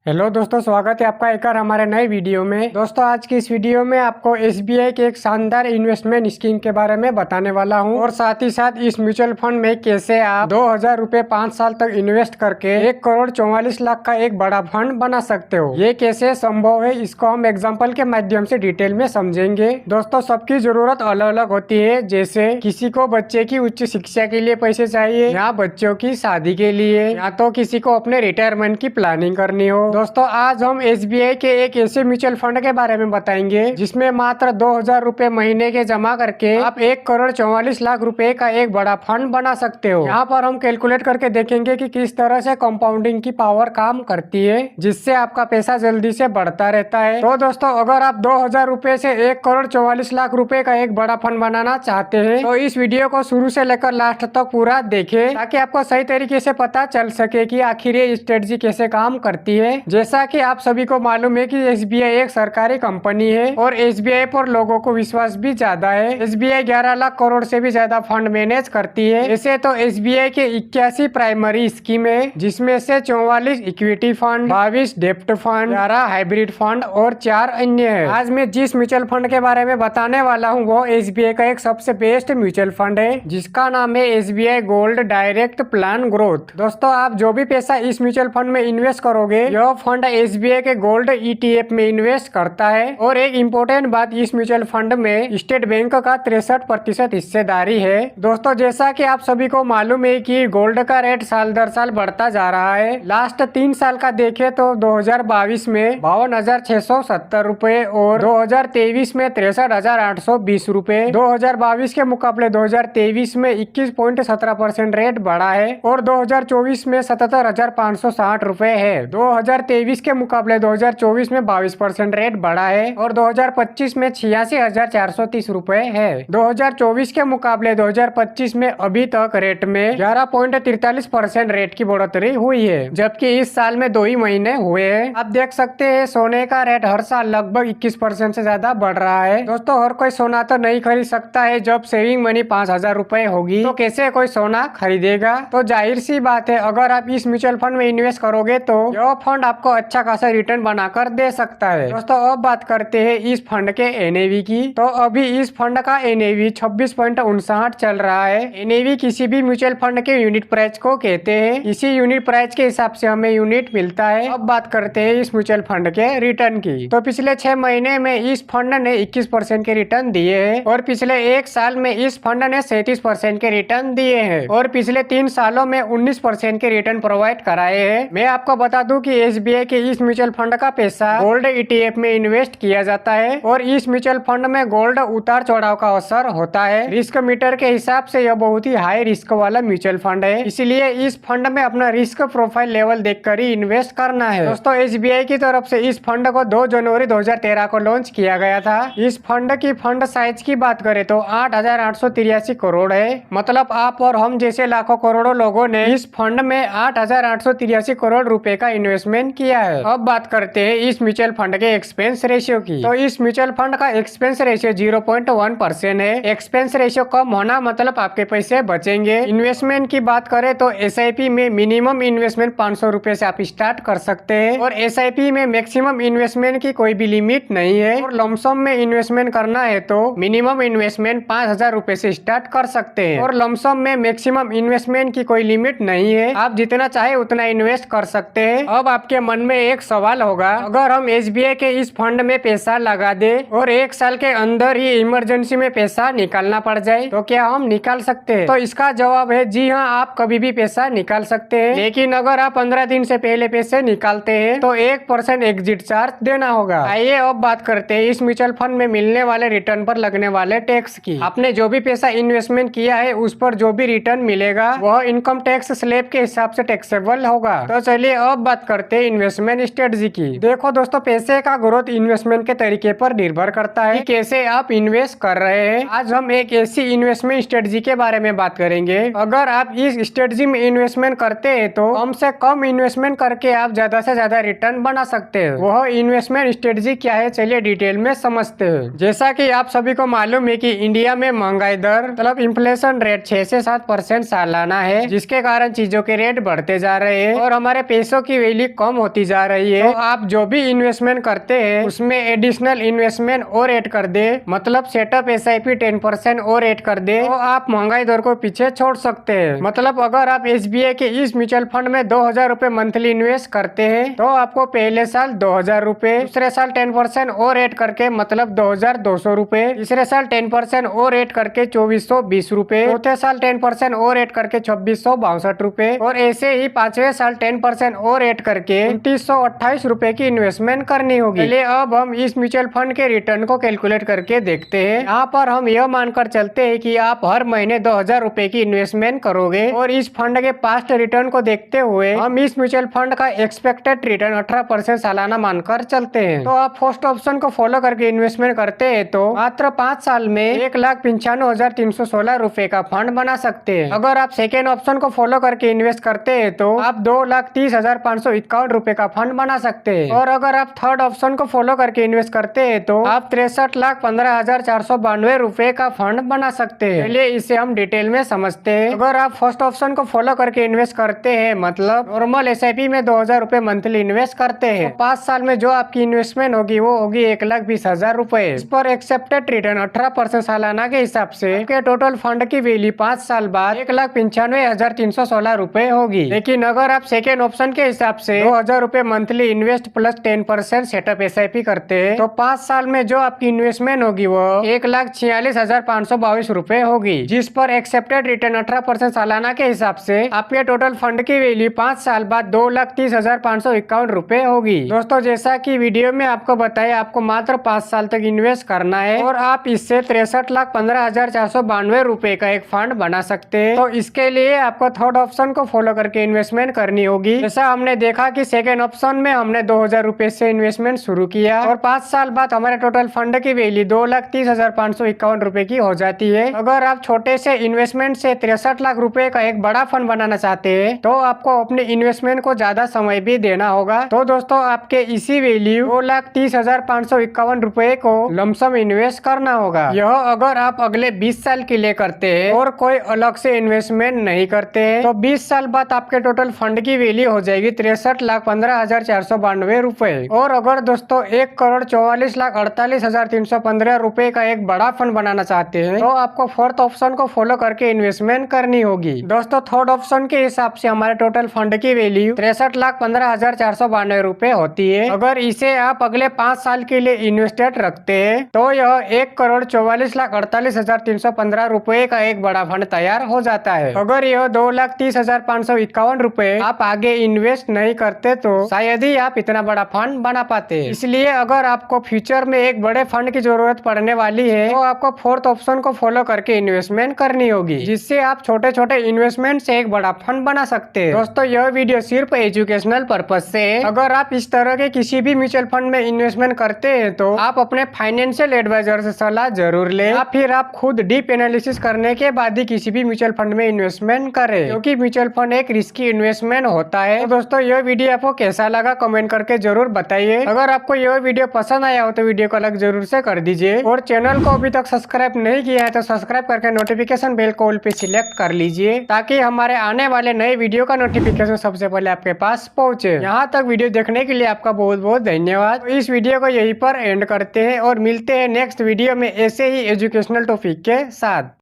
Hello दोस्तों, स्वागत है आपका एक और हमारे नए वीडियो में। दोस्तों आज की इस वीडियो में आपको एसबीआई के एक शानदार इन्वेस्टमेंट स्कीम के बारे में बताने वाला हूं और साथ ही साथ इस म्यूचुअल फंड में कैसे आप 2000 रुपए 5 साल तक इन्वेस्ट करके 1 करोड़ 44 लाख का एक बड़ा फंड बना सकते हो। ये कैसे संभव है इसको हम एग्जाम्पल के माध्यम से डिटेल में समझेंगे। दोस्तों सबकी जरूरत अलग अलग होती है, जैसे किसी को बच्चे की उच्च शिक्षा के लिए पैसे चाहिए, या बच्चों की शादी के लिए, या तो किसी को अपने रिटायरमेंट की प्लानिंग करनी हो। दोस्तों आज हम एसबीआई के एक ऐसे म्यूचुअल फंड के बारे में बताएंगे जिसमें मात्र 2000 रुपए महीने के जमा करके आप 1 करोड़ 44 लाख रुपए का एक बड़ा फंड बना सकते हो। यहाँ पर हम कैलकुलेट करके देखेंगे कि किस तरह से कंपाउंडिंग की पावर काम करती है, जिससे आपका पैसा जल्दी से बढ़ता रहता है। तो दोस्तों अगर आप 2000 रुपए से 1 करोड़ 44 लाख रुपए का एक बड़ा फंड बनाना चाहते हैं तो इस वीडियो को शुरू से लेकर लास्ट तक पूरा देखें, ताकि आपको सही तरीके से पता चल सके कि आखिर ये स्ट्रेटजी कैसे काम करती है। जैसा कि आप सभी को मालूम है कि एसबीआई एक सरकारी कंपनी है और एसबीआई पर लोगों को विश्वास भी ज्यादा है। एसबीआई 11 लाख करोड़ से भी ज्यादा फंड मैनेज करती है। ऐसे तो एसबीआई के 81 प्राइमरी स्कीम है, जिसमें से 44 इक्विटी फंड, 22 डेप्ट फंड, 11 हाइब्रिड फंड और 4 अन्य है। आज मैं जिस म्यूचुअल फंड के बारे में बताने वाला हूँ वो एसबीआई का एक सबसे बेस्ट म्यूचुअल फंड है, जिसका नाम है SBI gold direct plan growth. दोस्तों आप जो भी पैसा इस म्यूचुअल फंड में इन्वेस्ट करोगे यह फंड एसबीआई के गोल्ड ईटीएफ में इन्वेस्ट करता है। और एक इम्पोर्टेंट बात, इस म्यूचुअल फंड में स्टेट बैंक का 63% हिस्सेदारी है। दोस्तों जैसा कि आप सभी को मालूम है कि गोल्ड का रेट साल दर साल बढ़ता जा रहा है। लास्ट 3 साल का देखें तो 2022 में 52,670 रुपए और 2023 में 63,820 रुपए। 2022 के मुकाबले 2023 में 21.17% रेट बढ़ा है और 2024 में 77,560 रुपए है। 2023 के मुकाबले 2024 में 22% रेट बढ़ा है और 2025 में 86,430 रुपए है। 2024 के मुकाबले 2025 में अभी तक रेट में 11.43% रेट की बढ़ोतरी हुई है, जबकि इस साल में 2 ही महीने हुए हैं। आप देख सकते हैं सोने का रेट हर साल लगभग 21% से ज्यादा बढ़ रहा है। दोस्तों हर कोई सोना तो नहीं खरीद सकता है। जब सेविंग मनी 5,000 रुपए होगी तो कैसे कोई सोना खरीदेगा। तो जाहिर सी बात है अगर आप इस म्यूचुअल फंड में इन्वेस्ट करोगे तो यह फंड आपको अच्छा खासा रिटर्न बनाकर दे सकता है। दोस्तों अब बात करते हैं इस फंड के एनएवी की। तो अभी इस फंड का एनएवी 26.59 चल रहा है। एनएवी किसी भी म्यूचुअल फंड के यूनिट प्राइस को कहते हैं। इसी यूनिट प्राइस के हिसाब से हमें यूनिट मिलता है। अब बात करते हैं इस म्यूचुअल फंड के रिटर्न की। तो पिछले 6 महीने में इस फंड ने 21% के रिटर्न दिए हैं और पिछले 1 साल में इस फंड ने 37% के रिटर्न दिए हैं और पिछले 3 सालों में 19% के रिटर्न प्रोवाइड कराए हैं। मैं आपको बता दूं कि एसबीआई के इस म्यूचुअल फंड का पैसा गोल्ड ईटीएफ में इन्वेस्ट किया जाता है और इस म्यूचुअल फंड में गोल्ड उतार चढ़ाव का अवसर होता है। रिस्क मीटर के हिसाब से यह बहुत ही हाई रिस्क वाला म्यूचुअल फंड है, इसलिए इस फंड में अपना रिस्क प्रोफाइल लेवल देखकर ही इन्वेस्ट करना है। दोस्तों एसबीआई की तरफ से इस फंड को 2 जनवरी 2013 को लॉन्च किया गया था। इस फंड की फंड साइज की बात करें तो 8,883 करोड़ है। मतलब आप और हम जैसे लाखों करोड़ों लोगों ने इस फंड में 8,883 करोड़ रुपए का इन्वेस्टमेंट किया है। अब बात करते हैं इस म्यूचुअल फंड के एक्सपेंस रेशियो की। तो इस म्यूचुअल फंड का एक्सपेंस रेशियो 0.1% है। एक्सपेंस रेशियो कम होना मतलब आपके पैसे बचेंगे। इन्वेस्टमेंट की बात करें तो एसआईपी में मिनिमम इन्वेस्टमेंट 500 रुपए से आप स्टार्ट कर सकते हैं और एसआईपी में मैक्सिमम इन्वेस्टमेंट की कोई भी लिमिट नहीं है। और लमसम में इन्वेस्टमेंट करना है तो मिनिमम इन्वेस्टमेंट 5,000 रुपए से स्टार्ट कर सकते हैं और लमसम में मैक्सिमम इन्वेस्टमेंट की कोई लिमिट नहीं है। आप जितना चाहे उतना इन्वेस्ट कर सकते हैं। अब आपके मन में एक सवाल होगा, अगर हम एसबीआई के इस फंड में पैसा लगा दे और 1 साल के अंदर ही इमरजेंसी में पैसा निकालना पड़ जाए तो क्या हम निकाल सकते हैं? तो इसका जवाब है जी हाँ, आप कभी भी पैसा निकाल सकते हैं। लेकिन अगर आप 15 दिन से पहले पैसे निकालते हैं तो 1% एग्जिट चार्ज देना होगा। आइए अब बात करते हैं इस म्यूचुअल फंड में मिलने वाले रिटर्न पर लगने वाले टैक्स की। आपने जो भी पैसा इन्वेस्टमेंट किया है उस पर जो भी रिटर्न मिलेगा वह इनकम टैक्स स्लैब के हिसाब से टैक्सेबल होगा। तो चलिए अब बात करते हैं इन्वेस्टमेंट स्ट्रेटजी की। देखो दोस्तों पैसे का ग्रोथ इन्वेस्टमेंट के तरीके पर निर्भर करता है कि कैसे आप इन्वेस्ट कर रहे हैं। आज हम एक ऐसी इन्वेस्टमेंट स्ट्रेटजी के बारे में बात करेंगे। अगर आप इस स्ट्रेटजी में इन्वेस्टमेंट करते हैं तो कम से कम इन्वेस्टमेंट करके आप ज्यादा से ज्यादा रिटर्न बना सकते हैं। वह इन्वेस्टमेंट स्ट्रेटजी क्या है चलिए डिटेल में समझते हैं। जैसा कि आप सभी को मालूम है कि इंडिया में महंगाई दर मतलब इन्फ्लेशन रेट 6 से 7% सालाना है, जिसके कारण चीजों के रेट बढ़ते जा रहे हैं और हमारे पैसों की वैल्यू कम कम होती जा रही है, तो आप जो भी इन्वेस्टमेंट करते हैं उसमें एडिशनल इन्वेस्टमेंट और ऐड कर दे, मतलब सेटअप SIP 10% और ऐड कर दे, तो आप महंगाई दर को पीछे छोड़ सकते हैं। मतलब अगर आप SBI के इस म्यूचुअल फंड में 2000 रूपए मंथली इन्वेस्ट करते हैं तो आपको पहले साल 2000 रूपए, दूसरे साल 10% और ऐड करके मतलब 2200 रूपए, तीसरे साल 10% और ऐड करके 2420 रूपए, चौथे साल 10% और ऐड करके 2662 रूपए, और ऐसे ही पांचवें साल 10% और ऐड करके 2928 रूपए की इन्वेस्टमेंट करनी होगी। चलिए अब हम इस म्यूचुअल फंड के रिटर्न को कैलकुलेट करके देखते हैं। यहाँ पर हम यह मानकर चलते हैं कि आप हर महीने 2000 रूपए की इन्वेस्टमेंट करोगे, और इस फंड के पास्ट रिटर्न को देखते हुए हम इस म्यूचुअल फंड का एक्सपेक्टेड रिटर्न 18% सालाना मानकर चलते हैं। तो आप फर्स्ट ऑप्शन को फॉलो करके इन्वेस्टमेंट करते हैं तो मात्र 5 साल में 1,95,316 रूपए का फंड बना सकते हैं। अगर आप सेकेंड ऑप्शन को फॉलो करके इन्वेस्ट करते हैं तो आप 2,30,551 रूपए का फंड बना सकते हैं। और अगर आप थर्ड ऑप्शन को फॉलो करके इन्वेस्ट करते हैं तो आप 63,15,492 रूपए का फंड बना सकते हैं। चलिए इसे हम डिटेल में समझते हैं। अगर आप फर्स्ट ऑप्शन को फॉलो करके इन्वेस्ट करते हैं, मतलब नॉर्मल SIP में 2000 रूपए मंथली इन्वेस्ट करते हैं, तो 5 साल में जो आपकी इन्वेस्टमेंट होगी वो होगी 1,20,000 रूपए। इस पर एक्सेप्टेड रिटर्न 18% सालाना के हिसाब से आपके टोटल फंड की वैल्यू 5 साल बाद 1,95,316 रूपए होगी। लेकिन अगर आप सेकेंड ऑप्शन के हिसाब से 2000 रूपए monthly invest plus 10% setup SIP करते हैं तो 5 साल में जो आपकी इन्वेस्टमेंट होगी वो 1,46,522 रूपए होगी, जिस पर एक्सेप्टेड रिटर्न 18% सालाना के हिसाब से आपके टोटल फंड की वैल्यू 5 साल बाद 2,30,551 रूपए होगी। दोस्तों जैसा कि वीडियो में आपको बताया, आपको मात्र 5 साल तक इन्वेस्ट करना है और आप इससे 63,15,492 रूपए का एक फंड बना सकते हैं। तो इसके लिए आपको थर्ड ऑप्शन को फॉलो करके इन्वेस्टमेंट करनी होगी। जैसा हमने देखा कि सेकेंड ऑप्शन में हमने 2000 रूपए से इन्वेस्टमेंट शुरू किया और 5 साल बाद हमारे टोटल फंड की वैल्यू 2,30,551 रूपए की हो जाती है। अगर आप छोटे से इन्वेस्टमेंट से 63 लाख रुपए का एक बड़ा फंड बनाना चाहते हैं तो आपको अपने इन्वेस्टमेंट को ज्यादा समय भी देना होगा। तो दोस्तों आपके इसी वैल्यू 2,30,551 रूपए को लमसम इन्वेस्ट करना होगा। यह अगर आप अगले 20 साल के लिए करते हैं और कोई अलग से इन्वेस्टमेंट नहीं करते हैं तो 20 साल बाद आपके टोटल फंड की वैल्यू हो जाएगी 63,15,492 रूपए। और अगर दोस्तों 1,44,48,315 रूपए का एक बड़ा फंड बनाना चाहते हैं तो आपको फोर्थ ऑप्शन को फॉलो करके इन्वेस्टमेंट करनी होगी। दोस्तों थर्ड ऑप्शन के हिसाब से हमारे टोटल फंड की वैल्यू 63,15,492 रूपए होती है। अगर इसे आप अगले 5 साल के लिए इन्वेस्टेड रखते हैं तो यह 1,44,48,315 रूपए का एक बड़ा फंड तैयार हो जाता है। अगर यह 2,30,551 रूपए आप आगे इन्वेस्ट नहीं करते तो शायद ही आप इतना बड़ा फंड बना पाते। इसलिए अगर आपको फ्यूचर में एक बड़े फंड की जरूरत पड़ने वाली है तो आपको फोर्थ ऑप्शन को फॉलो करके इन्वेस्टमेंट करनी होगी, जिससे आप छोटे छोटे इन्वेस्टमेंट से एक बड़ा फंड बना सकते हैं। दोस्तों यह वीडियो सिर्फ एजुकेशनल पर्पज से है। अगर आप इस तरह के किसी भी म्यूचुअल फंड में इन्वेस्टमेंट करते हैं तो आप अपने फाइनेंशियल एडवाइजर से सलाह जरूर लें, या फिर आप खुद डीप एनालिसिस करने के बाद ही किसी भी म्यूचुअल फंड में इन्वेस्टमेंट करें, क्योंकि म्यूचुअल फंड एक रिस्की इन्वेस्टमेंट होता है। तो दोस्तों यह वीडियो आपको कैसा लगा कमेंट करके जरूर बताइए। अगर आपको यह वीडियो पसंद आया हो तो वीडियो को लाइक जरूर से कर दीजिए, और चैनल को अभी तक सब्सक्राइब नहीं किया है तो सब्सक्राइब करके नोटिफिकेशन बेल को ऑल पे सिलेक्ट कर लीजिए, ताकि हमारे आने वाले नए वीडियो का नोटिफिकेशन सबसे पहले आपके पास पहुंचे। यहाँ तक वीडियो देखने के लिए आपका बहुत बहुत धन्यवाद। तो इस वीडियो को यहीं पर एंड करते हैं और मिलते हैं नेक्स्ट वीडियो में ऐसे ही एजुकेशनल टॉपिक के साथ।